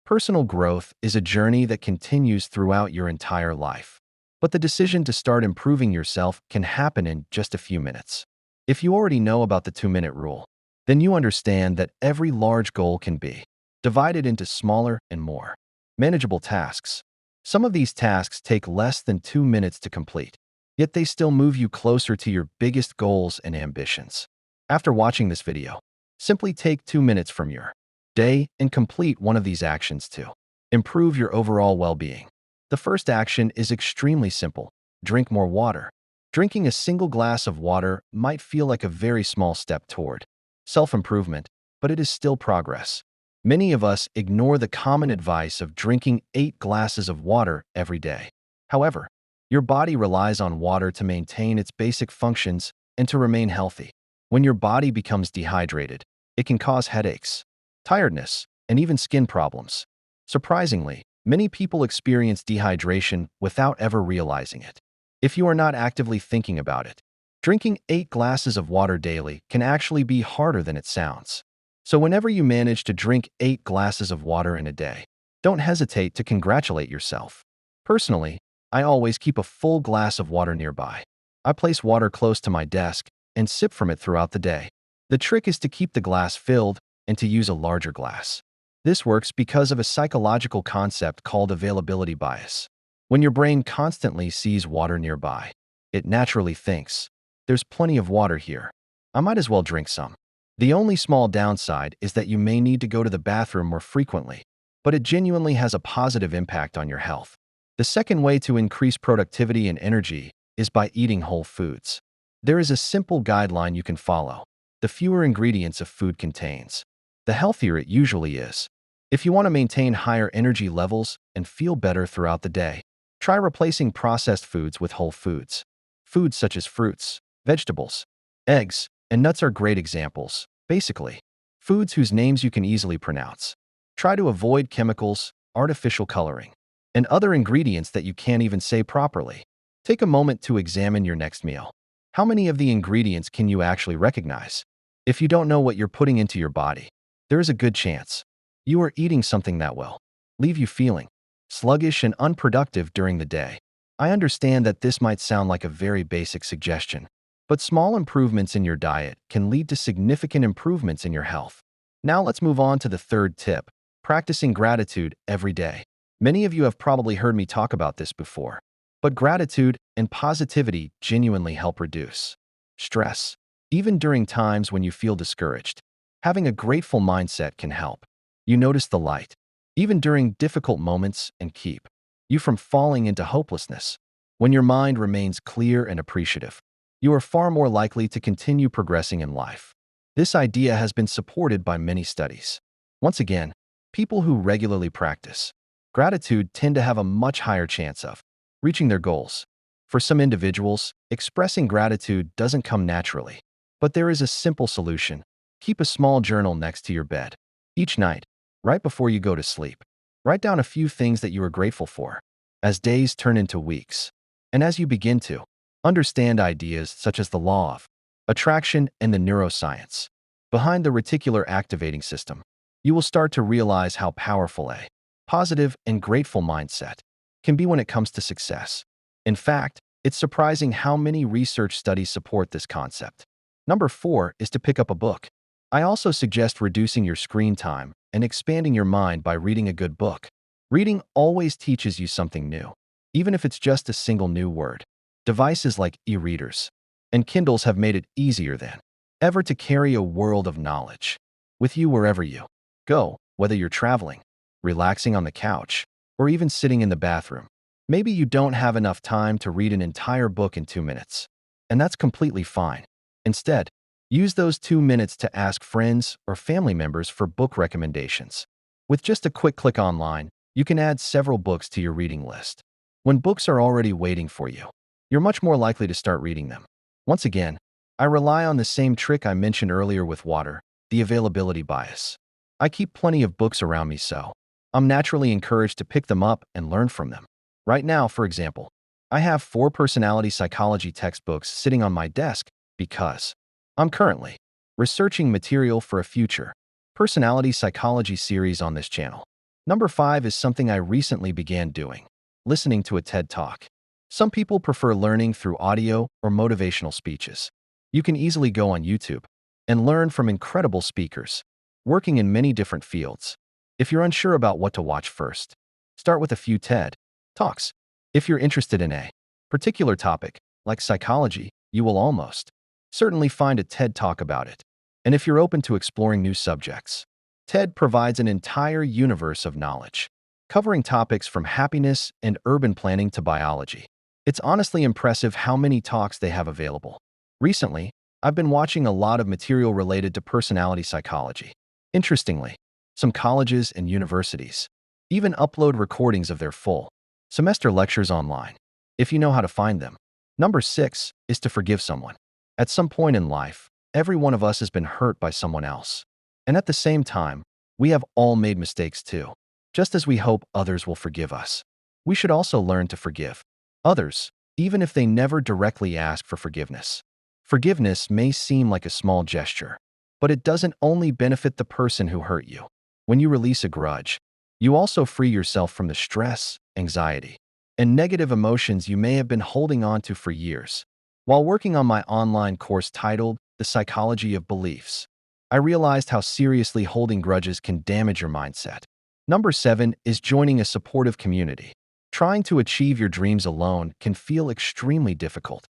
Personal growth is a journey that continues throughout your entire life. But the decision to start improving yourself can happen in just a few minutes. If you already know about the 2-minute rule, then you understand that every large goal can be divided into smaller and more manageable tasks. Some of these tasks take less than 2 minutes to complete, yet they still move you closer to your biggest goals and ambitions. After watching this video, simply take 2 minutes from your day and complete one of these actions to improve your overall well-being. The first action is extremely simple. Drink more water. Drinking a single glass of water might feel like a very small step toward self-improvement, but it is still progress. Many of us ignore the common advice of drinking 8 glasses of water every day. However, your body relies on water to maintain its basic functions and to remain healthy. When your body becomes dehydrated, it can cause headaches, tiredness, and even skin problems. Surprisingly, many people experience dehydration without ever realizing it. If you are not actively thinking about it, drinking 8 glasses of water daily can actually be harder than it sounds. So whenever you manage to drink 8 glasses of water in a day, don't hesitate to congratulate yourself. Personally, I always keep a full glass of water nearby. I place water close to my desk and sip from it throughout the day. The trick is to keep the glass filled and to use a larger glass. This works because of a psychological concept called availability bias. When your brain constantly sees water nearby, it naturally thinks, "There's plenty of water here. I might as well drink some." The only small downside is that you may need to go to the bathroom more frequently, but it genuinely has a positive impact on your health. The second way to increase productivity and energy is by eating whole foods. There is a simple guideline you can follow. The fewer ingredients a food contains, the healthier it usually is. If you want to maintain higher energy levels and feel better throughout the day, try replacing processed foods with whole foods. Foods such as fruits, vegetables, eggs, and nuts are great examples. Basically, foods whose names you can easily pronounce. Try to avoid chemicals, artificial coloring, and other ingredients that you can't even say properly. Take a moment to examine your next meal. How many of the ingredients can you actually recognize? If you don't know what you're putting into your body, there is a good chance you are eating something that will leave you feeling sluggish and unproductive during the day. I understand that this might sound like a very basic suggestion, but small improvements in your diet can lead to significant improvements in your health. Now let's move on to the third tip, practicing gratitude every day. Many of you have probably heard me talk about this before, but gratitude and positivity genuinely help reduce stress. Even during times when you feel discouraged, having a grateful mindset can help you notice the light, even during difficult moments, and keep you from falling into hopelessness. When your mind remains clear and appreciative, you are far more likely to continue progressing in life. This idea has been supported by many studies. Once again, people who regularly practice gratitude tend to have a much higher chance of reaching their goals. For some individuals, expressing gratitude doesn't come naturally, but there is a simple solution. Keep a small journal next to your bed. Each night, right before you go to sleep, write down a few things that you are grateful for. As days turn into weeks, and as you begin to understand ideas such as the law of attraction and the neuroscience behind the reticular activating system, you will start to realize how powerful a positive and grateful mindset can be when it comes to success. In fact, it's surprising how many research studies support this concept. Number 4 is to pick up a book. I also suggest reducing your screen time and expanding your mind by reading a good book. Reading always teaches you something new, even if it's just a single new word. Devices like e-readers and Kindles have made it easier than ever to carry a world of knowledge with you wherever you go, whether you're traveling, relaxing on the couch, or even sitting in the bathroom. Maybe you don't have enough time to read an entire book in 2 minutes, and that's completely fine. Instead, use those 2 minutes to ask friends or family members for book recommendations. With just a quick click online, you can add several books to your reading list. When books are already waiting for you, you're much more likely to start reading them. Once again, I rely on the same trick I mentioned earlier with water, the availability bias. I keep plenty of books around me, so I'm naturally encouraged to pick them up and learn from them. Right now, for example, I have 4 personality psychology textbooks sitting on my desk because I'm currently researching material for a future personality psychology series on this channel. Number 5 is something I recently began doing: listening to a TED Talk. Some people prefer learning through audio or motivational speeches. You can easily go on YouTube and learn from incredible speakers, working in many different fields. If you're unsure about what to watch first, start with a few TED Talks. If you're interested in a particular topic, like psychology, you will almost certainly find a TED Talk about it. And if you're open to exploring new subjects, TED provides an entire universe of knowledge, covering topics from happiness and urban planning to biology. It's honestly impressive how many talks they have available. Recently, I've been watching a lot of material related to personality psychology. Interestingly, some colleges and universities even upload recordings of their full semester lectures online, if you know how to find them. Number 6 is to forgive someone. At some point in life, every one of us has been hurt by someone else. And at the same time, we have all made mistakes too. Just as we hope others will forgive us, we should also learn to forgive others, even if they never directly ask for forgiveness. Forgiveness may seem like a small gesture, but it doesn't only benefit the person who hurt you. When you release a grudge, you also free yourself from the stress, anxiety, and negative emotions you may have been holding on to for years. While working on my online course titled The Psychology of Beliefs, I realized how seriously holding grudges can damage your mindset. Number 7 is joining a supportive community. Trying to achieve your dreams alone can feel extremely difficult.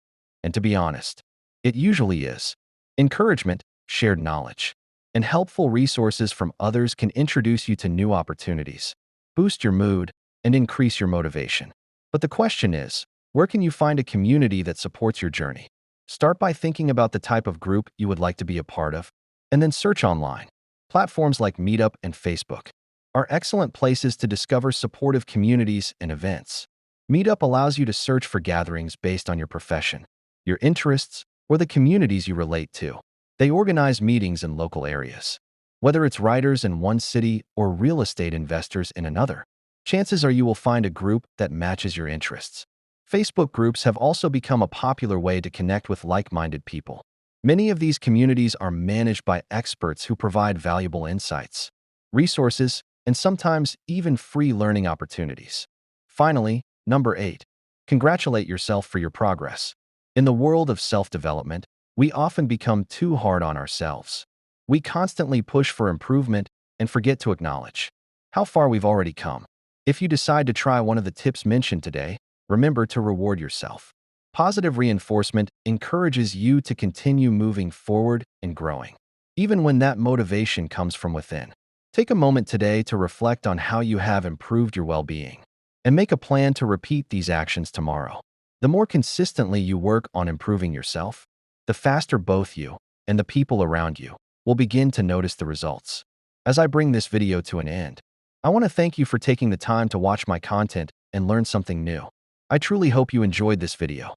And to be honest, it usually is. Encouragement, shared knowledge, and helpful resources from others can introduce you to new opportunities, boost your mood, and increase your motivation. But the question is, where can you find a community that supports your journey? Start by thinking about the type of group you would like to be a part of, and then search online. Platforms like Meetup and Facebook are excellent places to discover supportive communities and events. Meetup allows you to search for gatherings based on your profession, your interests, or the communities you relate to. They organize meetings in local areas. Whether it's writers in one city or real estate investors in another, chances are you will find a group that matches your interests. Facebook groups have also become a popular way to connect with like-minded people. Many of these communities are managed by experts who provide valuable insights, resources, and sometimes even free learning opportunities. Finally, number 8, congratulate yourself for your progress. In the world of self-development, we often become too hard on ourselves. We constantly push for improvement and forget to acknowledge how far we've already come. If you decide to try one of the tips mentioned today, remember to reward yourself. Positive reinforcement encourages you to continue moving forward and growing, even when that motivation comes from within. Take a moment today to reflect on how you have improved your well-being, and make a plan to repeat these actions tomorrow. The more consistently you work on improving yourself, the faster both you and the people around you will begin to notice the results. As I bring this video to an end, I want to thank you for taking the time to watch my content and learn something new. I truly hope you enjoyed this video.